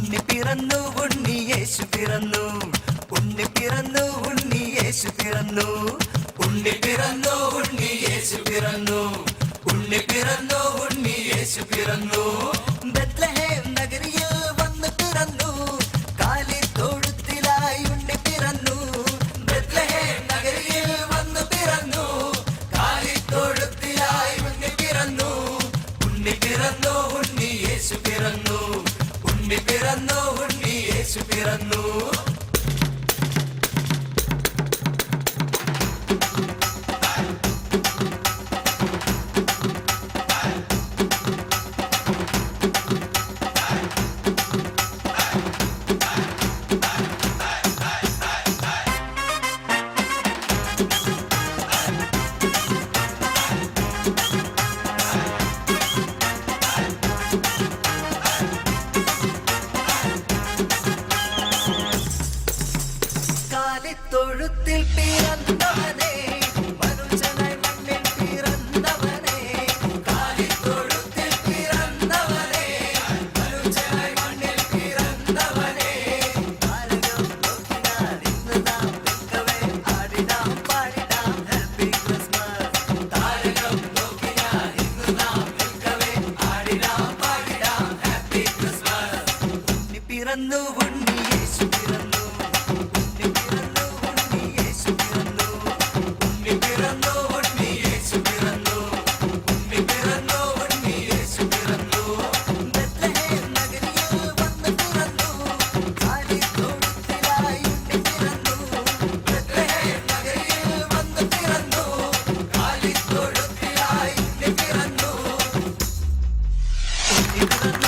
ഉണ്ണി പിറന്നു ഉണ്ണി യേശു പിറന്നു ഉണ്ണി പിറന്നു ഉണ്ണി യേശു പിറന്നു ഉണ്ണി പിറന്നു ഉണ്ണി യേശു പിറന്നു ഉണ്ണി പിറന്നു ഉണ്ണി യേശു പിറന്നു ബത്ലഹേം നഗരിയിൽ വന്നു പിറന്നു കാലിത്തൊഴുത്തിലായി ഉണ്ണി പിറന്നു ബത്ലഹേം നഗരിയിൽ വന്നു പിറന്നു കാലിത്തൊഴുത്തിലായി ഉണ്ണി പിറന്നു ഉണ്ണി പിറന്നു ഉണ്ണി യേശു പിറന്നു ഉണ്ണി പിറന്നു ഉണ്ണി യേശു പിറന്നു തൊഴുത്തിൽ പിറന്നവനേ മനുഷ്യനായി മണ്ണിൽ പിറന്നവനേ കാലിത്തൊഴുത്തിൽ പിറന്നവനേ മനുഷ്യനായി മണ്ണിൽ പിറന്നവനേ താരകം നോക്കിനാൻ ഇന്ന് നാം നിൽക്കവേ ആടിടാം പാടിടാം ഹാപ്പി ക്രിസ്മസ് താരകം നോക്കിനാൻ ഇന്ന് നാം നിൽക്കവേ ആടിടാം പാടിടാം ഹാപ്പി ക്രിസ്മസ് ഉണ്ണി പിറന്നു ഉണ്ണി യേശു പിറന്നു Even